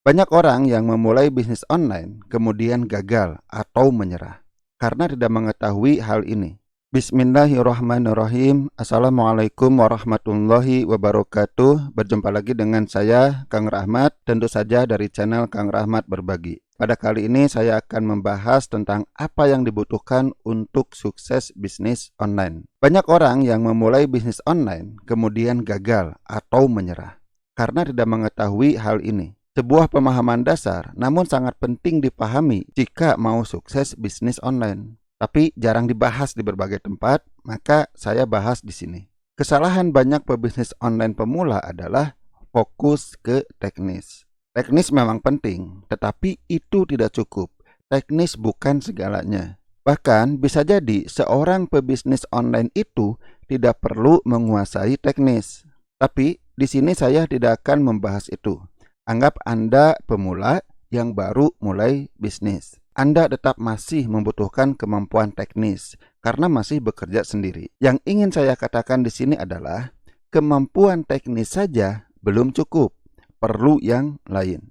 Banyak orang yang memulai bisnis online kemudian gagal atau menyerah karena tidak mengetahui hal ini. Bismillahirrahmanirrahim. Assalamualaikum warahmatullahi wabarakatuh. Berjumpa lagi dengan saya, Kang Rahmat, tentu saja dari channel Kang Rahmat Berbagi. Pada kali ini saya akan membahas tentang apa yang dibutuhkan untuk sukses bisnis online. Banyak orang yang memulai bisnis online kemudian gagal atau menyerah karena tidak mengetahui hal ini. Sebuah pemahaman dasar namun sangat penting dipahami jika mau sukses bisnis online. Tapi jarang dibahas di berbagai tempat, maka saya bahas di sini. Kesalahan banyak pebisnis online pemula adalah fokus ke teknis. Teknis memang penting, tetapi itu tidak cukup. Teknis bukan segalanya. Bahkan bisa jadi seorang pebisnis online itu tidak perlu menguasai teknis. Tapi di sini saya tidak akan membahas itu. Anggap Anda pemula yang baru mulai bisnis. Anda tetap masih membutuhkan kemampuan teknis karena masih bekerja sendiri. Yang ingin saya katakan di sini adalah kemampuan teknis saja belum cukup, perlu yang lain.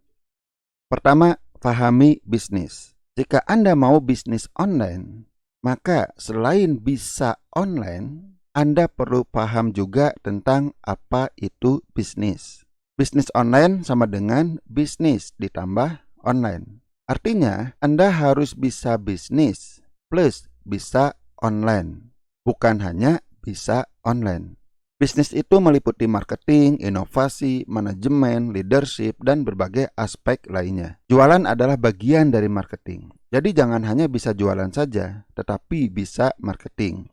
Pertama, pahami bisnis. Jika Anda mau bisnis online, maka selain bisa online, Anda perlu paham juga tentang apa itu bisnis. Bisnis online sama dengan bisnis ditambah online. Artinya, Anda harus bisa bisnis plus bisa online, bukan hanya bisa online. Bisnis itu meliputi marketing, inovasi, manajemen, leadership, dan berbagai aspek lainnya. Jualan adalah bagian dari marketing. Jadi jangan hanya bisa jualan saja, tetapi bisa marketing.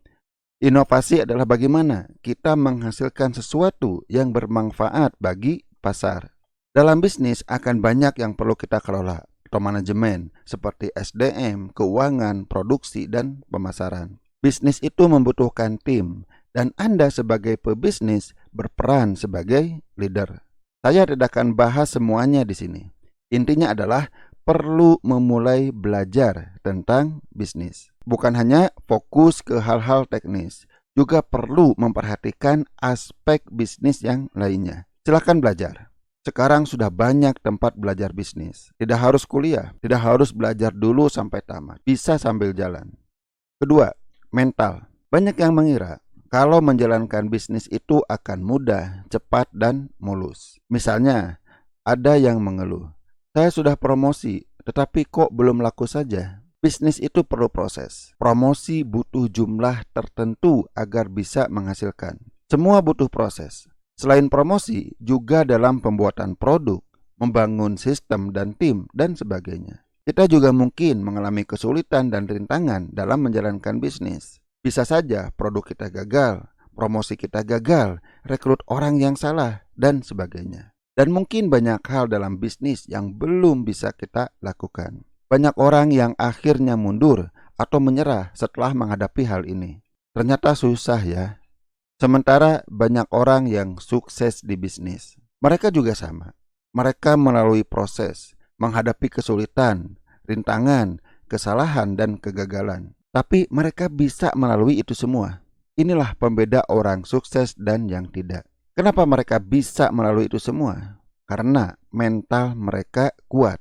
Inovasi adalah bagaimana kita menghasilkan sesuatu yang bermanfaat bagi pasar. Dalam bisnis akan banyak yang perlu kita kelola atau manajemen seperti SDM, keuangan, produksi, dan pemasaran. Bisnis itu membutuhkan tim dan Anda sebagai pebisnis berperan sebagai leader. Saya tidak akan bahas semuanya di sini. Intinya adalah perlu memulai belajar tentang bisnis. Bukan hanya fokus ke hal-hal teknis, juga perlu memperhatikan aspek bisnis yang lainnya. Silakan belajar. Sekarang sudah banyak tempat belajar bisnis. Tidak harus kuliah, tidak harus belajar dulu sampai tamat. Bisa sambil jalan. Kedua, mental. Banyak yang mengira kalau menjalankan bisnis itu akan mudah, cepat, dan mulus. Misalnya, ada yang mengeluh, saya sudah promosi, tetapi kok belum laku saja. Bisnis itu perlu proses. Promosi butuh jumlah tertentu agar bisa menghasilkan. Semua butuh proses. Selain promosi, juga dalam pembuatan produk, membangun sistem dan tim, dan sebagainya. Kita juga mungkin mengalami kesulitan dan rintangan dalam menjalankan bisnis. Bisa saja produk kita gagal, promosi kita gagal, rekrut orang yang salah, dan sebagainya. Dan mungkin banyak hal dalam bisnis yang belum bisa kita lakukan. Banyak orang yang akhirnya mundur atau menyerah setelah menghadapi hal ini. Ternyata susah ya. Sementara banyak orang yang sukses di bisnis. Mereka juga sama. Mereka melalui proses, menghadapi kesulitan, rintangan, kesalahan, dan kegagalan. Tapi mereka bisa melalui itu semua. Inilah pembeda orang sukses dan yang tidak. Kenapa mereka bisa melalui itu semua? Karena mental mereka kuat,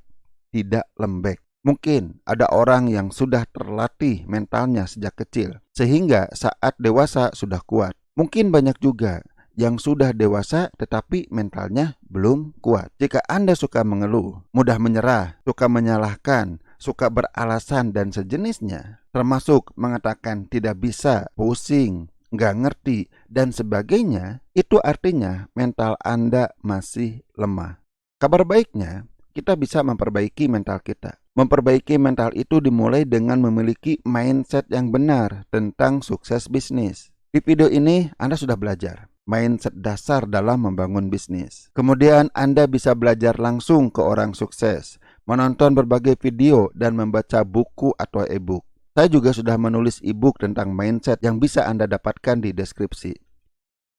tidak lembek. Mungkin ada orang yang sudah terlatih mentalnya sejak kecil, sehingga saat dewasa sudah kuat. Mungkin banyak juga yang sudah dewasa tetapi mentalnya belum kuat. Jika Anda suka mengeluh, mudah menyerah, suka menyalahkan, suka beralasan dan sejenisnya, termasuk mengatakan tidak bisa, pusing, nggak ngerti, dan sebagainya, itu artinya mental Anda masih lemah. Kabar baiknya, kita bisa memperbaiki mental kita. Memperbaiki mental itu dimulai dengan memiliki mindset yang benar tentang sukses bisnis. Di video ini Anda sudah belajar mindset dasar dalam membangun bisnis. Kemudian Anda bisa belajar langsung ke orang sukses, menonton berbagai video dan membaca buku atau e-book. Saya juga sudah menulis e-book tentang mindset yang bisa Anda dapatkan di deskripsi.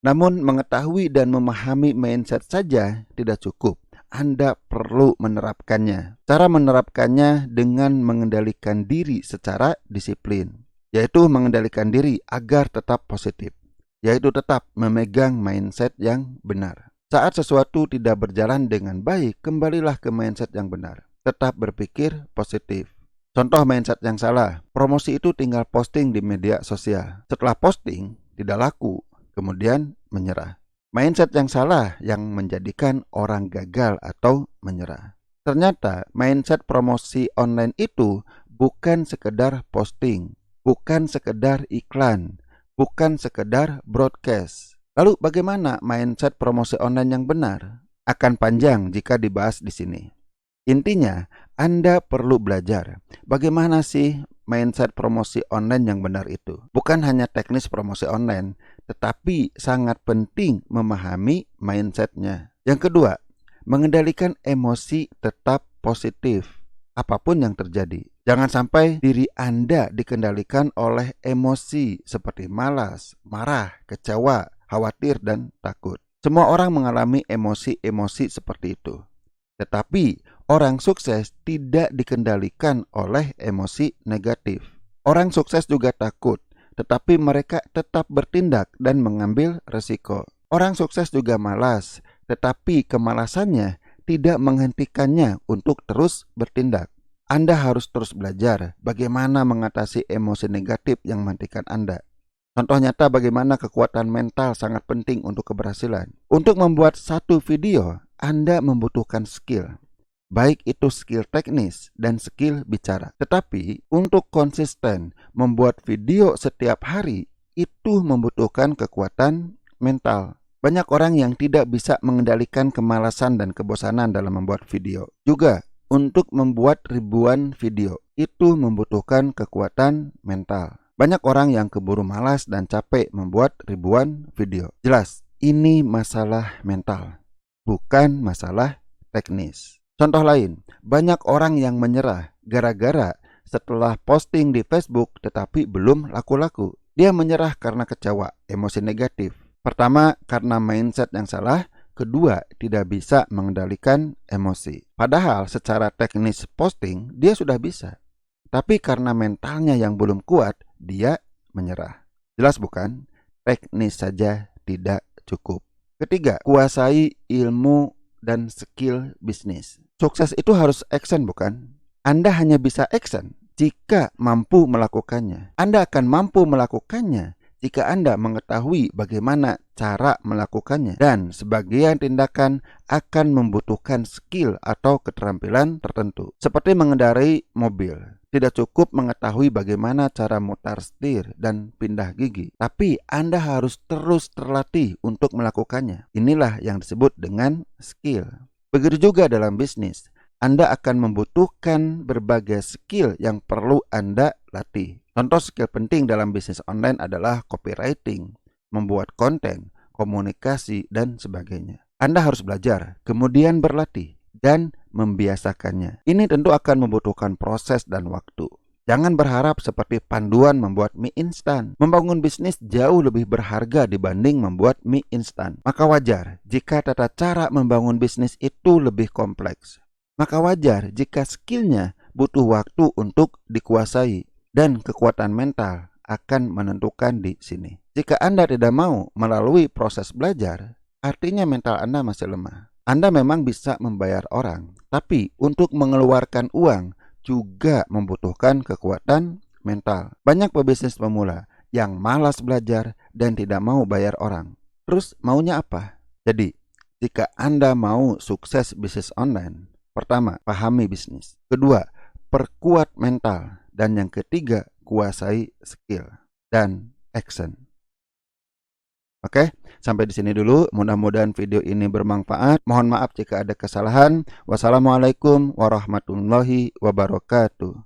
Namun mengetahui dan memahami mindset saja tidak cukup. Anda perlu menerapkannya. Cara menerapkannya dengan mengendalikan diri secara disiplin, yaitu mengendalikan diri agar tetap positif, yaitu tetap memegang mindset yang benar. Saat sesuatu tidak berjalan dengan baik, kembalilah ke mindset yang benar. Tetap berpikir positif. Contoh mindset yang salah, promosi itu tinggal posting di media sosial. Setelah posting, tidak laku, kemudian menyerah. Mindset yang salah yang menjadikan orang gagal atau menyerah. Ternyata mindset promosi online itu bukan sekedar posting, bukan sekedar iklan, bukan sekedar broadcast. Lalu bagaimana mindset promosi online yang benar? Akan panjang jika dibahas di sini. Intinya, Anda perlu belajar bagaimana sih mindset promosi online yang benar itu. Bukan hanya teknis promosi online, tetapi sangat penting memahami mindsetnya. Yang kedua, mengendalikan emosi tetap positif apapun yang terjadi. Jangan sampai diri Anda dikendalikan oleh emosi seperti malas, marah, kecewa, khawatir, dan takut. Semua orang mengalami emosi-emosi seperti itu. Tetapi orang sukses tidak dikendalikan oleh emosi negatif. Orang sukses juga takut, tetapi mereka tetap bertindak dan mengambil resiko. Orang sukses juga malas, tetapi kemalasannya tidak menghentikannya untuk terus bertindak. Anda harus terus belajar bagaimana mengatasi emosi negatif yang menghentikan Anda. Contoh nyata bagaimana kekuatan mental sangat penting untuk keberhasilan. Untuk membuat satu video, Anda membutuhkan skill. Baik itu skill teknis dan skill bicara. Tetapi untuk konsisten membuat video setiap hari, itu membutuhkan kekuatan mental. Banyak orang yang tidak bisa mengendalikan kemalasan dan kebosanan dalam membuat video. Juga untuk membuat ribuan video, itu membutuhkan kekuatan mental. Banyak orang yang keburu malas dan capek membuat ribuan video. Jelas, ini masalah mental, bukan masalah teknis. Contoh lain, banyak orang yang menyerah gara-gara setelah posting di Facebook tetapi belum laku-laku. Dia menyerah karena kecewa, emosi negatif. Pertama, karena mindset yang salah. Kedua, tidak bisa mengendalikan emosi. Padahal secara teknis posting, dia sudah bisa. Tapi karena mentalnya yang belum kuat, dia menyerah. Jelas bukan? Teknis saja tidak cukup. Ketiga, kuasai ilmu dan skill bisnis. Sukses itu harus action bukan? Anda hanya bisa action jika mampu melakukannya. Anda akan mampu melakukannya jika Anda mengetahui bagaimana cara melakukannya. Dan sebagian tindakan akan membutuhkan skill atau keterampilan tertentu. Seperti mengendarai mobil. Tidak cukup mengetahui bagaimana cara mutar setir dan pindah gigi. Tapi Anda harus terus terlatih untuk melakukannya. Inilah yang disebut dengan skill. Begitu juga dalam bisnis. Anda akan membutuhkan berbagai skill yang perlu Anda latih. Contoh skill penting dalam bisnis online adalah copywriting, membuat konten, komunikasi, dan sebagainya. Anda harus belajar, kemudian berlatih, dan membiasakannya. Ini tentu akan membutuhkan proses dan waktu. Jangan berharap seperti panduan membuat mie instan. Membangun bisnis jauh lebih berharga dibanding membuat mie instan. Maka wajar jika tata cara membangun bisnis itu lebih kompleks. Maka wajar jika skillnya butuh waktu untuk dikuasai. Dan kekuatan mental akan menentukan di sini. Jika Anda tidak mau melalui proses belajar, artinya mental Anda masih lemah. Anda memang bisa membayar orang, tapi untuk mengeluarkan uang juga membutuhkan kekuatan mental. Banyak pebisnis pemula yang malas belajar dan tidak mau bayar orang. Terus maunya apa? Jadi, jika Anda mau sukses bisnis online, pertama, pahami bisnis. Kedua, perkuat mental. Dan yang ketiga, kuasai skill dan action. Oke, sampai di sini dulu. Mudah-mudahan video ini bermanfaat. Mohon maaf jika ada kesalahan. Wassalamualaikum warahmatullahi wabarakatuh.